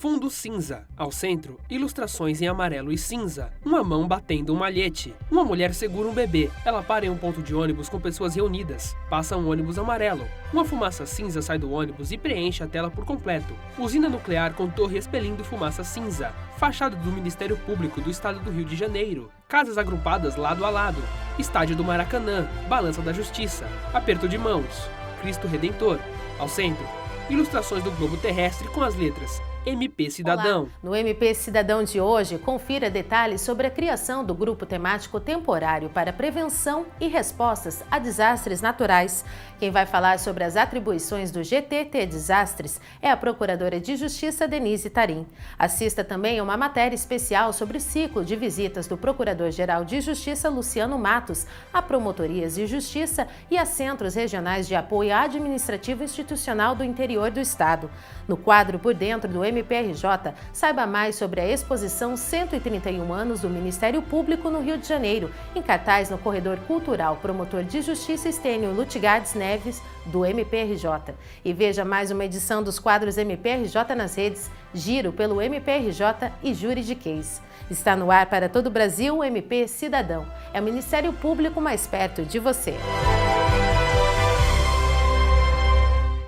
Fundo cinza. Ao centro, ilustrações em amarelo e cinza. Uma mão batendo um malhete. Uma mulher segura um bebê. Ela para em um ponto de ônibus com pessoas reunidas. Passa um ônibus amarelo. Uma fumaça cinza sai do ônibus e preenche a tela por completo. Usina nuclear com torre expelindo fumaça cinza. Fachada do Ministério Público do Estado do Rio de Janeiro. Casas agrupadas lado a lado. Estádio do Maracanã. Balança da Justiça. Aperto de mãos. Cristo Redentor. Ao centro, ilustrações do globo terrestre com as letras MP Cidadão. Olá. No MP Cidadão de hoje, confira detalhes sobre a criação do Grupo Temático Temporário para Prevenção e Respostas a Desastres Naturais. Quem vai falar sobre as atribuições do GTT Desastres é a Procuradora de Justiça, Denise Tarim. Assista também a uma matéria especial sobre o ciclo de visitas do Procurador-Geral de Justiça, Luciano Matos, a promotorias de justiça e a centros regionais de apoio administrativo institucional do interior do Estado. No quadro Por Dentro do MPRJ, saiba mais sobre a exposição 131 anos do Ministério Público no Rio de Janeiro, em cartaz no Corredor Cultural Promotor de Justiça Estênio Lutigardes Neves, do MPRJ. E veja mais uma edição dos quadros MPRJ nas redes, Giro pelo MPRJ e Juridiquês. Está no ar para todo o Brasil o MP Cidadão. É o Ministério Público mais perto de você.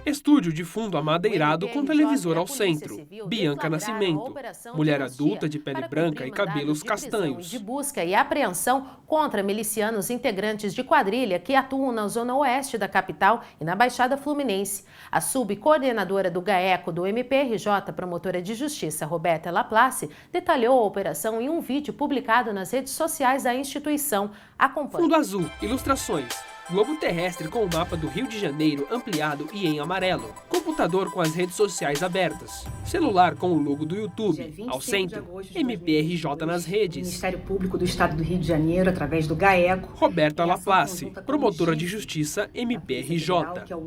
Estúdio de fundo amadeirado com televisor ao centro. Bianca Nascimento. Mulher adulta de pele branca e cabelos castanhos. De busca e apreensão contra milicianos integrantes de quadrilha que atuam na zona oeste da capital e na Baixada Fluminense. A subcoordenadora do GAECO do MPRJ, promotora de justiça, Roberta Laplace, detalhou a operação em um vídeo publicado nas redes sociais da instituição. Acompanhe. Fundo azul, ilustrações. Globo terrestre com o mapa do Rio de Janeiro ampliado e em amarelo. Computador com as redes sociais abertas. Celular com o logo do YouTube. Ao centro, MPRJ nas redes. Ministério Público do Estado do Rio de Janeiro, através do GAECO. Roberta Laplace, promotora de justiça MPRJ.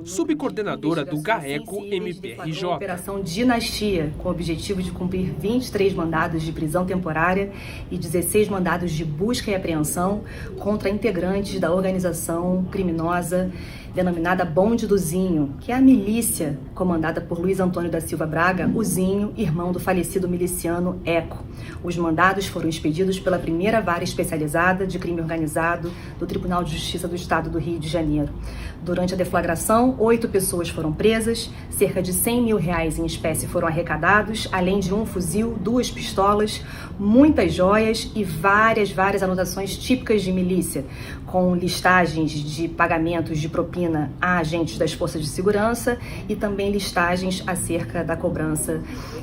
Subcoordenadora do GAECO MPRJ. Operação Dinastia, com o objetivo de cumprir 23 mandados de prisão temporária e 16 mandados de busca e apreensão contra integrantes da organização criminosa denominada Bonde do Zinho, que é a milícia comandada por Luiz Antônio da Silva Braga, o Zinho, irmão do falecido miliciano Eco. Os mandados foram expedidos pela primeira vara especializada de crime organizado do Tribunal de Justiça do Estado do Rio de Janeiro. Durante a deflagração, 8 pessoas foram presas, cerca de R$100 mil em espécie foram arrecadados, além de um fuzil, 2 pistolas, muitas joias e várias anotações típicas de milícia, com listagens de pagamentos de propina a agentes das forças de segurança e também listagens acerca da cobrança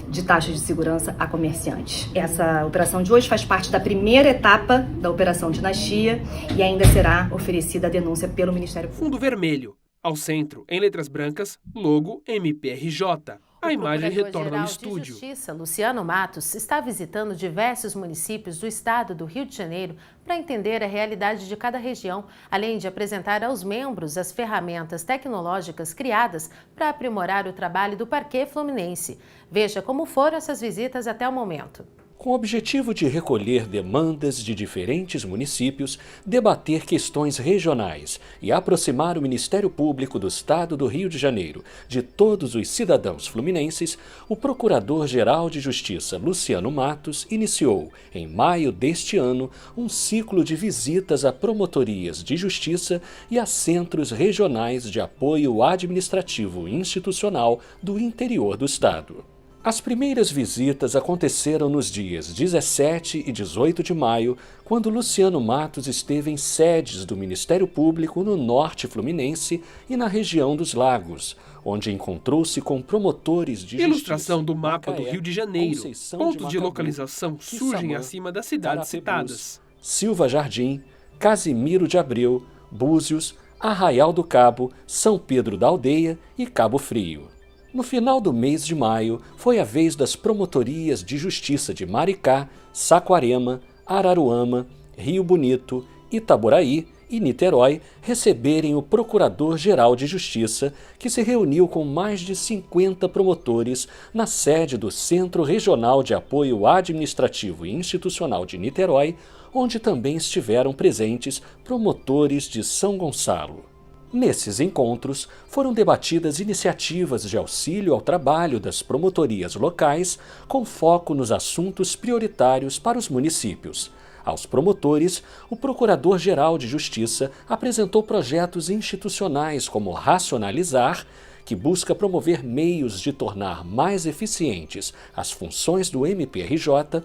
de taxas de segurança a comerciantes. Essa operação de hoje faz parte da primeira etapa da Operação Dinastia e ainda será oferecida a denúncia pelo Ministério Público. Fundo vermelho. Ao centro, em letras brancas, logo MPRJ. A imagem retorna ao estúdio. O Justiça, Luciano Matos, está visitando diversos municípios do estado do Rio de Janeiro para entender a realidade de cada região, além de apresentar aos membros as ferramentas tecnológicas criadas para aprimorar o trabalho do Parquê Fluminense. Veja como foram essas visitas até o momento. Com o objetivo de recolher demandas de diferentes municípios, debater questões regionais e aproximar o Ministério Público do Estado do Rio de Janeiro de todos os cidadãos fluminenses, o Procurador-Geral de Justiça, Luciano Matos, iniciou, em maio deste ano, um ciclo de visitas a promotorias de justiça e a centros regionais de apoio administrativo e institucional do interior do Estado. As primeiras visitas aconteceram nos dias 17 e 18 de maio, quando Luciano Matos esteve em sedes do Ministério Público no norte fluminense e na região dos Lagos, onde encontrou-se com promotores de justiça. Ilustração do mapa do Rio de Janeiro. Pontos de localização surgem acima das cidades citadas. Silva Jardim, Casimiro de Abreu, Búzios, Arraial do Cabo, São Pedro da Aldeia e Cabo Frio. No final do mês de maio, foi a vez das promotorias de justiça de Maricá, Saquarema, Araruama, Rio Bonito, Itaboraí e Niterói receberem o Procurador-Geral de Justiça, que se reuniu com mais de 50 promotores na sede do Centro Regional de Apoio Administrativo e Institucional de Niterói, onde também estiveram presentes promotores de São Gonçalo. Nesses encontros, foram debatidas iniciativas de auxílio ao trabalho das promotorias locais, com foco nos assuntos prioritários para os municípios. Aos promotores, o Procurador-Geral de Justiça apresentou projetos institucionais como Racionalizar, que busca promover meios de tornar mais eficientes as funções do MPRJ,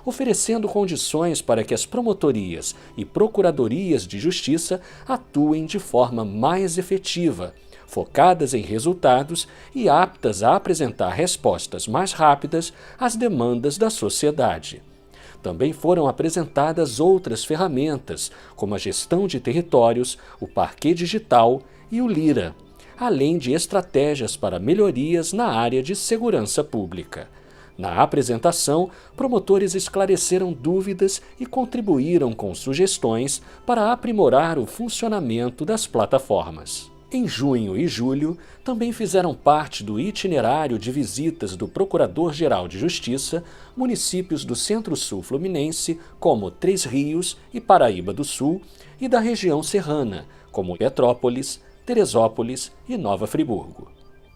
oferecendo condições para que as promotorias e procuradorias de justiça atuem de forma mais efetiva, focadas em resultados e aptas a apresentar respostas mais rápidas às demandas da sociedade. Também foram apresentadas outras ferramentas, como a gestão de territórios, o Parquê Digital e o Lira, além de estratégias para melhorias na área de segurança pública. Na apresentação, promotores esclareceram dúvidas e contribuíram com sugestões para aprimorar o funcionamento das plataformas. Em junho e julho, também fizeram parte do itinerário de visitas do Procurador-Geral de Justiça municípios do Centro-Sul Fluminense, como Três Rios e Paraíba do Sul, e da região serrana, como Petrópolis, Teresópolis e Nova Friburgo.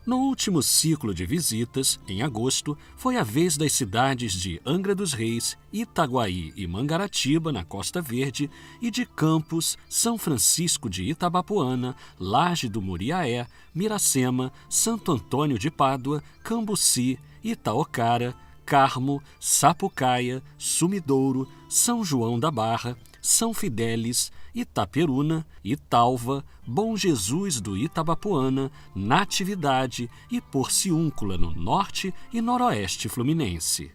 No último ciclo de visitas, em agosto, foi a vez das cidades de Angra dos Reis, Itaguaí e Mangaratiba, na Costa Verde, e de Campos, São Francisco de Itabapoana, Laje do Muriaé, Miracema, Santo Antônio de Pádua, Cambuci, Itaocara, Carmo, Sapucaia, Sumidouro, São João da Barra, São Fidélis, Itaperuna, Italva, Bom Jesus do Itabapoana, Natividade e Porciúncula, no norte e noroeste fluminense.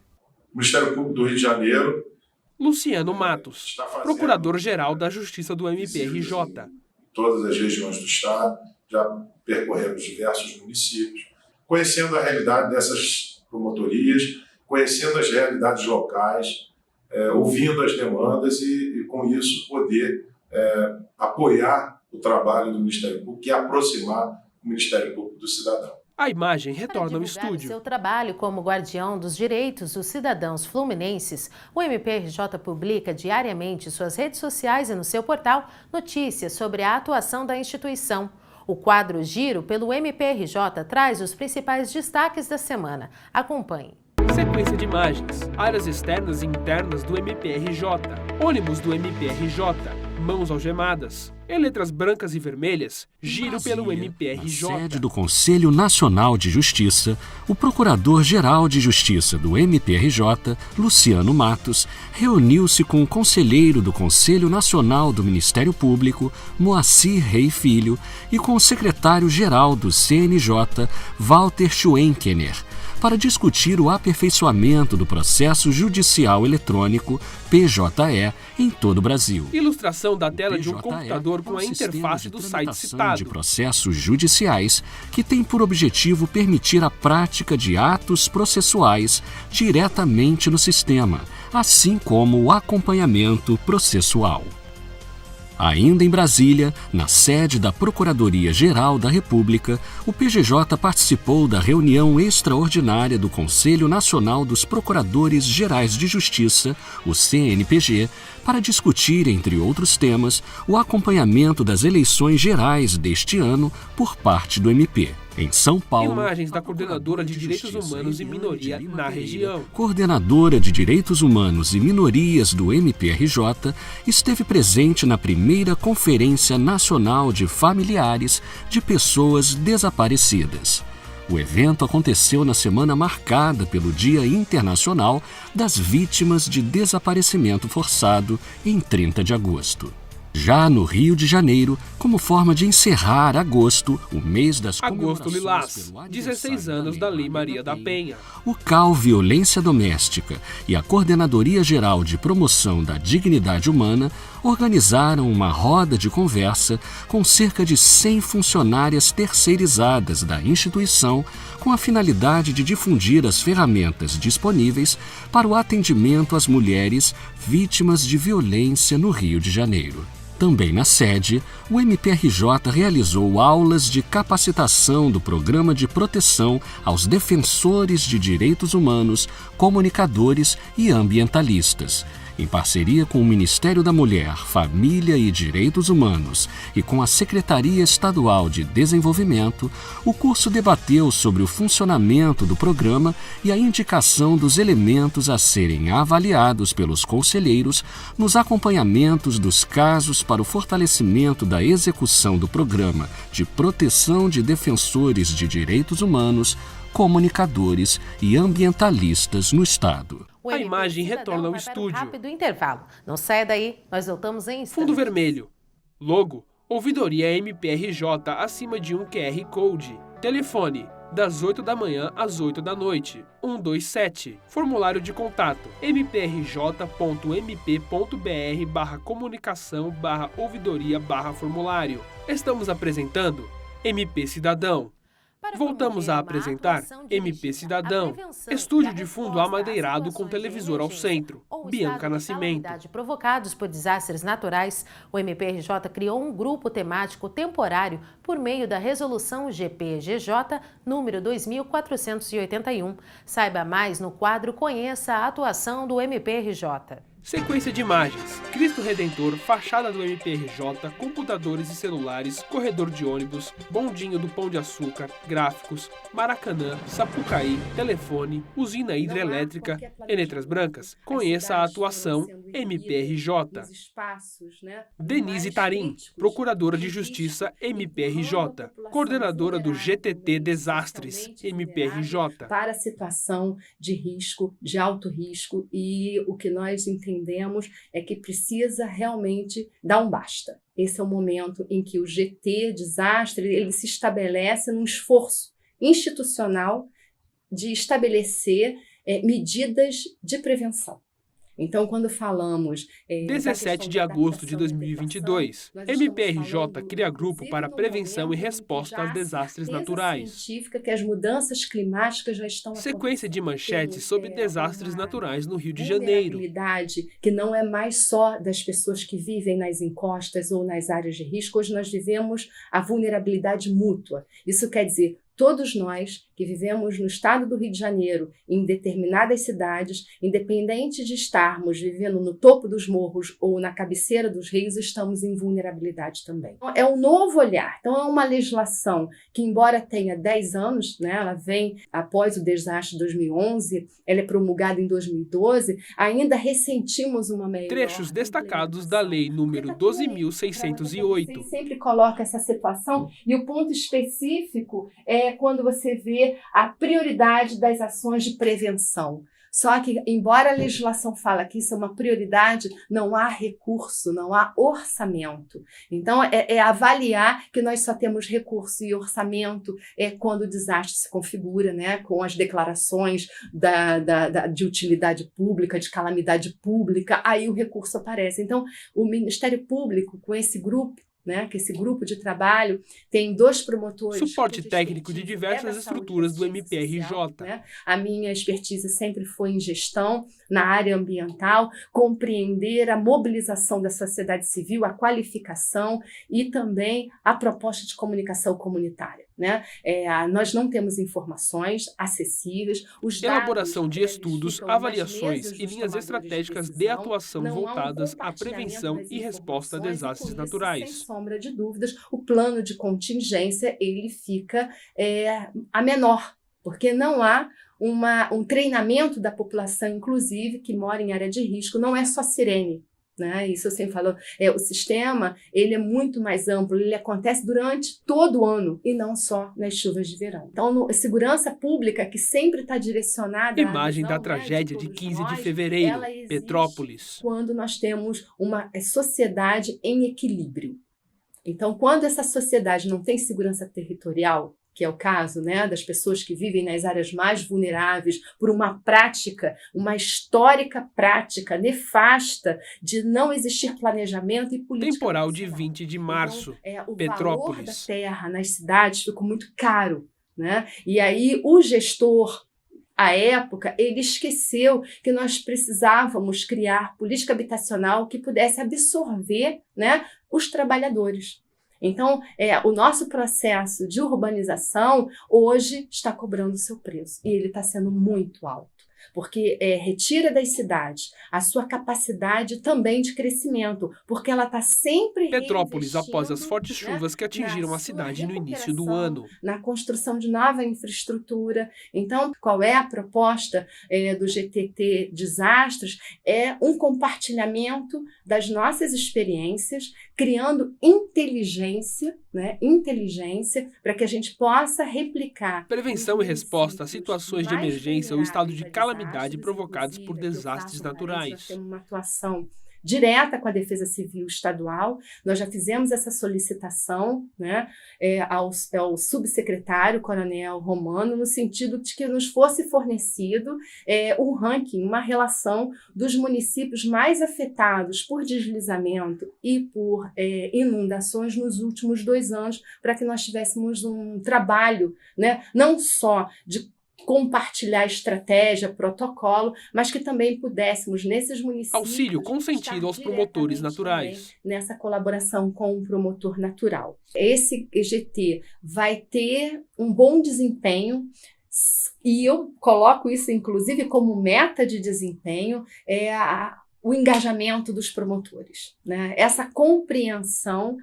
Ministério Público do Rio de Janeiro. Luciano Matos, Procurador-Geral da Justiça do MPRJ. Em todas as regiões do Estado, já percorremos diversos municípios, conhecendo a realidade dessas promotorias, conhecendo as realidades locais, ouvindo as demandas e com isso, poder apoiar o trabalho do Ministério Público e aproximar o Ministério Público do cidadão. A imagem retorna ao estúdio. Seu trabalho como guardião dos direitos dos cidadãos fluminenses, o MPRJ publica diariamente em suas redes sociais e no seu portal notícias sobre a atuação da instituição. O quadro Giro pelo MPRJ traz os principais destaques da semana. Acompanhe. Sequência de imagens, áreas externas e internas do MPRJ, ônibus do MPRJ, mãos algemadas, em letras brancas e vermelhas, giro pelo MPRJ. Na sede do Conselho Nacional de Justiça, o Procurador-Geral de Justiça do MPRJ, Luciano Matos, reuniu-se com o conselheiro do Conselho Nacional do Ministério Público, Moacir Rei Filho, e com o secretário-geral do CNJ, Walter Schwenkener, para discutir o aperfeiçoamento do processo judicial eletrônico, PJE, em todo o Brasil. Ilustração da tela de um computador com a interface do site citado. De processos judiciais que tem por objetivo permitir a prática de atos processuais diretamente no sistema, assim como o acompanhamento processual. Ainda em Brasília, na sede da Procuradoria-Geral da República, o PGJ participou da reunião extraordinária do Conselho Nacional dos Procuradores-Gerais de Justiça, o CNPG, para discutir, entre outros temas, o acompanhamento das eleições gerais deste ano por parte do MP. Em São Paulo, imagens da Coordenadora de Direitos Humanos e Minoria na região. Coordenadora de Direitos Humanos e Minorias do MPRJ esteve presente na primeira Conferência Nacional de Familiares de Pessoas Desaparecidas. O evento aconteceu na semana marcada pelo Dia Internacional das Vítimas de Desaparecimento Forçado, em 30 de agosto. Já no Rio de Janeiro, como forma de encerrar agosto, o mês das Agosto comemorações Lilás, 16 anos da Lei Maria da Penha. O CAU Violência Doméstica e a Coordenadoria-Geral de Promoção da Dignidade Humana organizaram uma roda de conversa com cerca de 100 funcionárias terceirizadas da instituição, com a finalidade de difundir as ferramentas disponíveis para o atendimento às mulheres vítimas de violência no Rio de Janeiro. Também na sede, o MPRJ realizou aulas de capacitação do Programa de Proteção aos Defensores de Direitos Humanos, Comunicadores e Ambientalistas, Em parceria com o Ministério da Mulher, Família e Direitos Humanos e com a Secretaria Estadual de Desenvolvimento, o curso debateu sobre o funcionamento do programa e a indicação dos elementos a serem avaliados pelos conselheiros nos acompanhamentos dos casos para o fortalecimento da execução do Programa de Proteção de Defensores de Direitos Humanos, comunicadores e ambientalistas no Estado. O A MP imagem Cidadão retorna ao vai para um estúdio. rápido intervalo. Não saia daí, nós voltamos em instantes. Fundo vermelho. Logo, ouvidoria MPRJ acima de um QR Code. Telefone, das 8 da manhã às 8 da noite. 127. Formulário de contato, mprj.mp.br/comunicação/ouvidoria/formulário. Estamos apresentando MP Cidadão. Voltamos a apresentar MP Cidadão, estúdio de fundo amadeirado com televisor ao centro. Bianca Nascimento. Provocados por desastres naturais, o MPRJ criou um grupo temático temporário por meio da Resolução GPGJ número 2481. Saiba mais no quadro Conheça a atuação do MPRJ. Sequência de imagens: Cristo Redentor, fachada do MPRJ, computadores e celulares, corredor de ônibus, bondinho do Pão de Açúcar, gráficos, Maracanã, Sapucaí, telefone, usina hidrelétrica, em letras brancas. Conheça a atuação MPRJ. Denise Tarim, Procuradora de Justiça MPRJ, coordenadora do GTT Desastres MPRJ. Para a situação de risco, de alto risco, e o que nós entendemos é que precisa realmente dar um basta. Esse é o momento em que o GT Desastre ele se estabelece num esforço institucional de estabelecer medidas de prevenção. Então, quando falamos... 17 de agosto de 2022, MPRJ cria grupo para prevenção e resposta aos desastres naturais. Científica que as mudanças climáticas já estão Sequência de manchetes sobre desastres naturais no Rio de Janeiro. Vulnerabilidade que não é mais só das pessoas que vivem nas encostas ou nas áreas de risco. Hoje nós vivemos a vulnerabilidade mútua. Isso quer dizer, todos nós que vivemos no estado do Rio de Janeiro, em determinadas cidades, independente de estarmos vivendo no topo dos morros ou na cabeceira dos rios, estamos em vulnerabilidade também. É um novo olhar. Então, é uma legislação que, embora tenha 10 anos, né, ela vem após o desastre de 2011, ela é promulgada em 2012, ainda ressentimos uma melhor... Trechos destacados da Lei número 12.608. Você sempre coloca essa situação e o ponto específico é quando você vê a prioridade das ações de prevenção. Só que, embora a legislação fale que isso é uma prioridade, não há recurso, não há orçamento. Então, é avaliar que nós só temos recurso e orçamento quando o desastre se configura, né, com as declarações de utilidade pública, de calamidade pública, aí o recurso aparece. Então, o Ministério Público, com esse grupo, né, que esse grupo de trabalho tem 2 promotores... Suporte técnico de diversas estruturas do MPRJ. Social, né? A minha expertise sempre foi em gestão, na área ambiental, compreender a mobilização da sociedade civil, a qualificação e também a proposta de comunicação comunitária. Né? Nós não temos informações acessíveis. Elaboração de estudos, avaliações e linhas estratégicas de atuação voltadas à prevenção e resposta a desastres naturais. Sem sombra de dúvidas, o plano de contingência ele fica a menor, porque não há um treinamento da população, inclusive, que mora em área de risco, não é só sirene. Né? Isso eu sempre falo, o sistema ele é muito mais amplo, ele acontece durante todo o ano e não só nas chuvas de verão. Então, a segurança pública que sempre está direcionada... Imagem da tragédia de 15 de fevereiro, Petrópolis. Quando nós temos uma sociedade em equilíbrio. Então, quando essa sociedade não tem segurança territorial, que é o caso, né, das pessoas que vivem nas áreas mais vulneráveis por uma prática, uma histórica prática nefasta de não existir planejamento e política. Temporal de 20 de março, então, Petrópolis. O valor da terra nas cidades ficou muito caro, né? E aí o gestor, à época, ele esqueceu que nós precisávamos criar política habitacional que pudesse absorver, né, os trabalhadores. Então, o nosso processo de urbanização hoje está cobrando seu preço e ele está sendo muito alto. porque retira das cidades a sua capacidade também de crescimento, porque ela está sempre Petrópolis, após as fortes chuvas que atingiram a cidade no início do ano. Na construção de nova infraestrutura. Então, qual é a proposta do GTT Desastres? É um compartilhamento das nossas experiências, criando inteligência, para que a gente possa replicar. Prevenção e resposta a situações de emergência ou estado de calamidade provocados por desastres naturais. Nós temos uma atuação direta com a Defesa Civil Estadual. Nós já fizemos essa solicitação, ao subsecretário Coronel Romano, no sentido de que nos fosse fornecido um ranking, uma relação dos municípios mais afetados por deslizamento e por inundações nos últimos 2 anos, para que nós tivéssemos um trabalho, não só de compartilhar estratégia, protocolo, mas que também pudéssemos, nesses municípios... Auxílio consentido aos promotores naturais. Nessa colaboração com o promotor natural. Esse EGT vai ter um bom desempenho, e eu coloco isso, inclusive, como meta de desempenho, o engajamento dos promotores, essa compreensão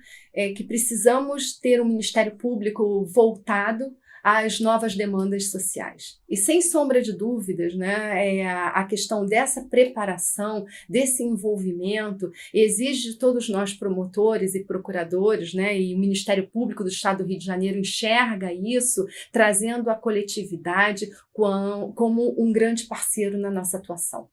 que precisamos ter um Ministério Público voltado às novas demandas sociais. E sem sombra de dúvidas, a questão dessa preparação, desse envolvimento, exige de todos nós promotores e procuradores, e o Ministério Público do Estado do Rio de Janeiro enxerga isso, trazendo a coletividade como um grande parceiro na nossa atuação.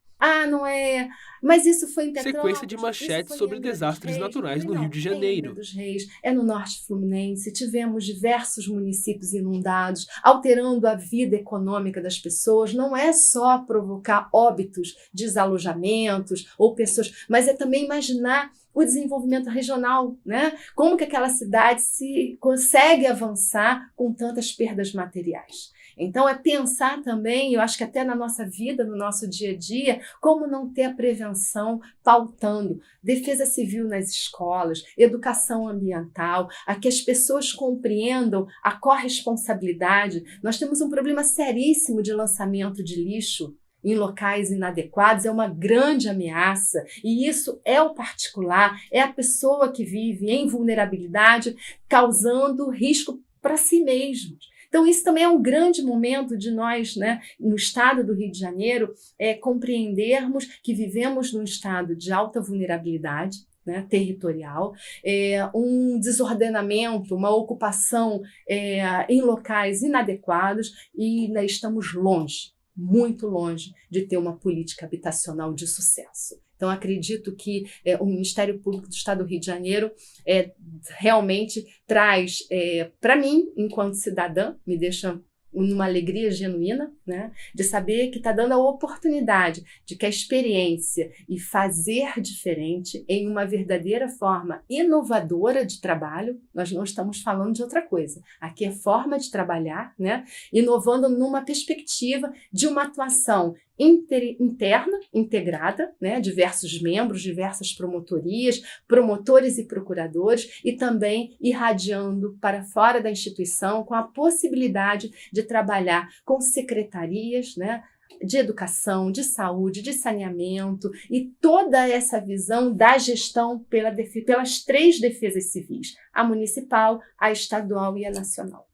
Não é... Mas isso foi em Petrópolis. Sequência de manchetes sobre desastres naturais no Rio de Janeiro. Angra dos Reis, no Norte Fluminense. Tivemos diversos municípios inundados, alterando a vida econômica das pessoas. Não é só provocar óbitos, desalojamentos ou pessoas, mas é também imaginar o desenvolvimento regional, Como que aquela cidade se consegue avançar com tantas perdas materiais. Então, é pensar também, eu acho que até na nossa vida, no nosso dia a dia, como não ter a prevenção pautando defesa civil nas escolas, educação ambiental, a que as pessoas compreendam a corresponsabilidade. Nós temos um problema seríssimo de lançamento de lixo em locais inadequados, é uma grande ameaça, e isso é o particular, é a pessoa que vive em vulnerabilidade, causando risco para si mesmo. Então, isso também é um grande momento de nós, no estado do Rio de Janeiro, compreendermos que vivemos num estado de alta vulnerabilidade, territorial, um desordenamento, uma ocupação em locais inadequados, e ainda estamos longe, muito longe, de ter uma política habitacional de sucesso. Então, acredito que o Ministério Público do Estado do Rio de Janeiro realmente traz, para mim, enquanto cidadã, me deixa numa alegria genuína, de saber que está dando a oportunidade de que a experiência e fazer diferente em uma verdadeira forma inovadora de trabalho, nós não estamos falando de outra coisa. Aqui é forma de trabalhar, inovando numa perspectiva de uma atuação interna, integrada, diversos membros, diversas promotorias, promotores e procuradores, e também irradiando para fora da instituição com a possibilidade de trabalhar com secretarias, de educação, de saúde, de saneamento, e toda essa visão da gestão pelas 3 defesas civis, a municipal, a estadual e a nacional.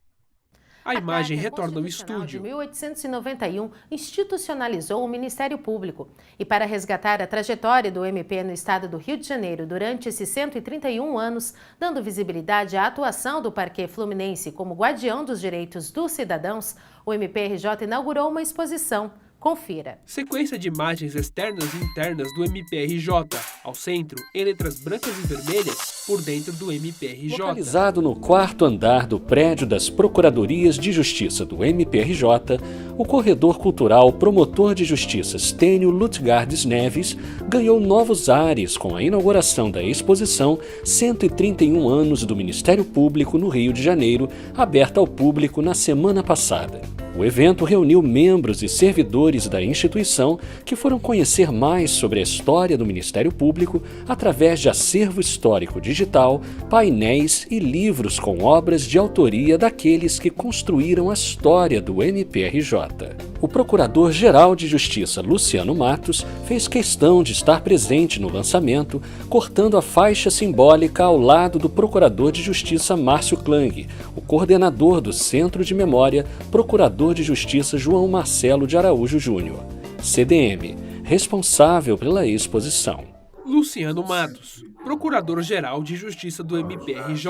A imagem retorna ao estúdio. De 1891 institucionalizou o Ministério Público. E para resgatar a trajetória do MP no estado do Rio de Janeiro durante esses 131 anos, dando visibilidade à atuação do Parquê Fluminense como guardião dos direitos dos cidadãos, o MPRJ inaugurou uma exposição. Confira. Sequência de imagens externas e internas do MPRJ. Ao centro, em letras brancas e vermelhas, por dentro do MPRJ. Localizado no 4º andar do prédio das Procuradorias de Justiça do MPRJ, o corredor cultural Promotor de Justiça Stênio Lutgardes Neves ganhou novos ares com a inauguração da exposição 131 anos do Ministério Público no Rio de Janeiro, aberta ao público na semana passada. O evento reuniu membros e servidores da instituição que foram conhecer mais sobre a história do Ministério Público através de acervo histórico digital digital, painéis e livros com obras de autoria daqueles que construíram a história do MPRJ. O Procurador-Geral de Justiça, Luciano Matos, fez questão de estar presente no lançamento, cortando a faixa simbólica ao lado do Procurador de Justiça, Márcio Klang, o coordenador do Centro de Memória, Procurador de Justiça João Marcelo de Araújo Júnior, CDM, responsável pela exposição. Luciano Matos, Procurador-Geral de Justiça do MPRJ.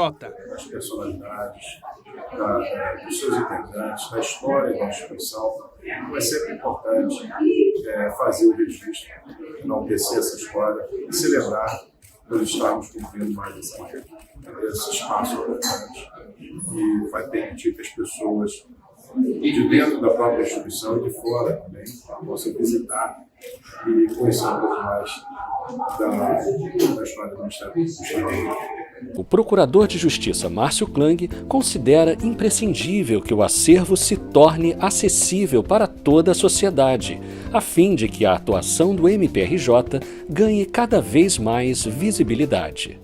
As personalidades, dos seus integrantes, da história da instituição, é sempre importante fazer o registro, enaltecer essa história e celebrar por estarmos cumprindo mais esse espaço importante. E vai permitir que as pessoas de dentro da própria instituição e de fora também possam visitar e conhecer um pouco mais da história do Ministério Público. O Procurador de Justiça Márcio Klang considera imprescindível que o acervo se torne acessível para toda a sociedade, a fim de que a atuação do MPRJ ganhe cada vez mais visibilidade.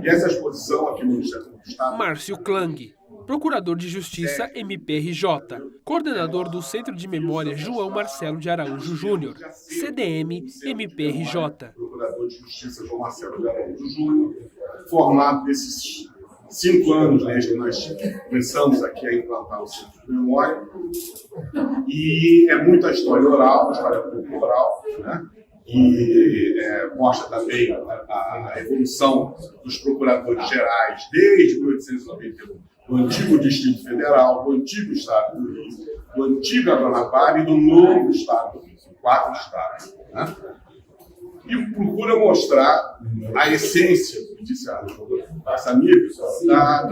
E essa exposição aqui no Ministério do Estado... Márcio Klang, Procurador de Justiça MPRJ, coordenador do Centro de Memória João Marcelo de Araújo Júnior, CDM MPRJ. Procurador de Justiça João Marcelo de Araújo Júnior, formado nesses 5 anos, né, que nós começamos aqui a implantar o Centro de Memória. E é muita história oral, história cultural, né? E mostra também a evolução dos procuradores gerais desde 1891, do antigo Distrito Federal, do antigo Estado do Rio, do antigo Guanabara e do novo Estado do Rio, 4 estados. Né? E procura mostrar a essência, como disse a nossa amiga,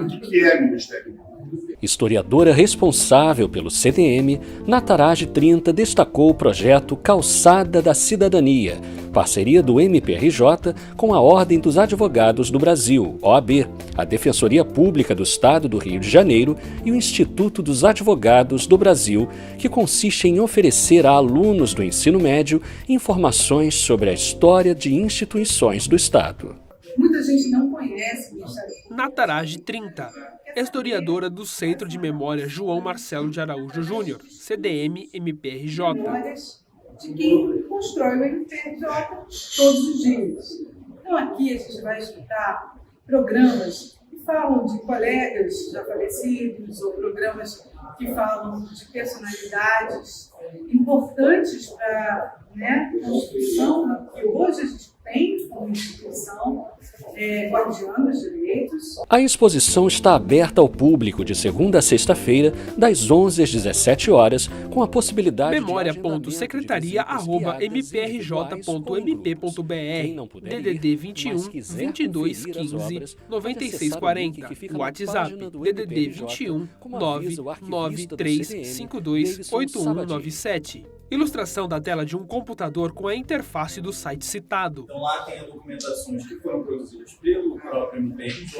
do que é Ministério Público. Historiadora responsável pelo CDM, Nataraj 30 destacou o projeto Calçada da Cidadania, parceria do MPRJ com a Ordem dos Advogados do Brasil, OAB, a Defensoria Pública do Estado do Rio de Janeiro e o Instituto dos Advogados do Brasil, que consiste em oferecer a alunos do ensino médio informações sobre a história de instituições do Estado. Muita gente não conhece o Ministério Público. Nataraj 30, historiadora do Centro de Memória João Marcelo de Araújo Júnior, CDM MPRJ. Memórias de quem constrói o MPRJ todos os dias. Então aqui a gente vai escutar programas que falam de colegas já falecidos ou programas que falam de personalidades importantes para a construção que hoje a gente tem como instituição, guardiã dos direitos. A exposição está aberta ao público de segunda a sexta-feira, das 11 às 17 horas, com a possibilidade Memória.secretaria@mprj.mp.br, DDD 21 22 15 96 40, WhatsApp DDD 21 993 52 8197. Ilustração da tela de um computador com a interface do site citado. Então lá tem as documentações que foram produzidas pelo próprio MPRJ,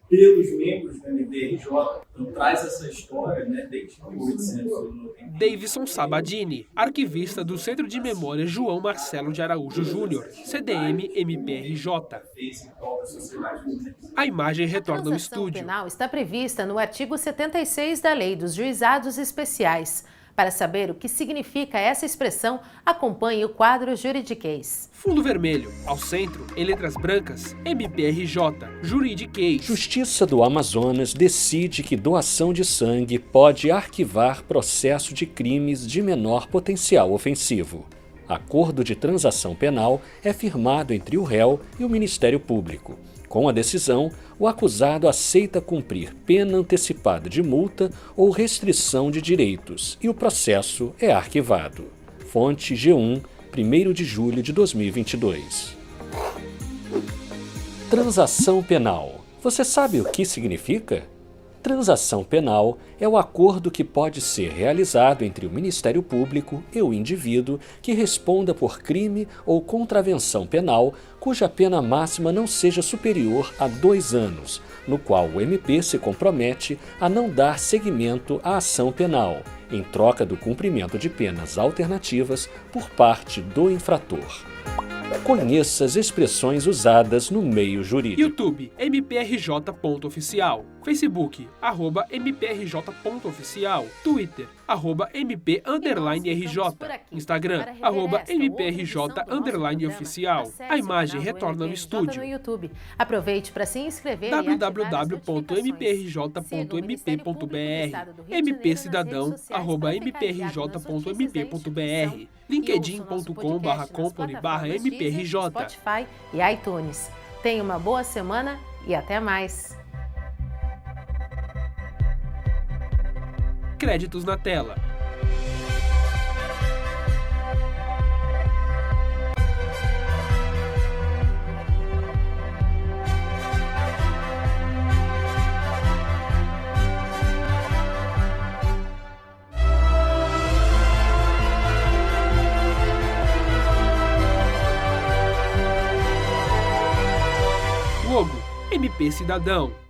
pelos membros do MPRJ. Então traz essa história, né, desde 1890. Davison Sabadini, arquivista do Centro de Memória João Marcelo de Araújo Júnior, CDM MPRJ. A imagem retorna ao estúdio. A transação penal está prevista no artigo 76 da Lei dos Juizados Especiais. Para saber o que significa essa expressão, acompanhe o quadro Juridiquês. Fundo vermelho, ao centro, em letras brancas, MPRJ, Juridiquês. Justiça do Amazonas decide que doação de sangue pode arquivar processo de crimes de menor potencial ofensivo. Acordo de transação penal é firmado entre o réu e o Ministério Público. Com a decisão, o acusado aceita cumprir pena antecipada de multa ou restrição de direitos e o processo é arquivado. Fonte G1, 1º de julho de 2022. Transação penal. Você sabe o que significa? Transação penal é o acordo que pode ser realizado entre o Ministério Público e o indivíduo que responda por crime ou contravenção penal cuja pena máxima não seja superior a 2 anos, no qual o MP se compromete a não dar seguimento à ação penal, em troca do cumprimento de penas alternativas por parte do infrator. Conheça as expressões usadas no meio jurídico. YouTube, mprj.oficial. Facebook, @mprj.oficial. Twitter, @mp_rj. Instagram, @mprj_oficial. A imagem retorna no estúdio. Aproveite para se inscrever www.mprj.mp.br. MP Cidadão, @mprj.mp.br. linkedin.com/company/mprj. Spotify e iTunes. Tenha uma boa semana e até mais. Créditos na tela. Logo, MP Cidadão.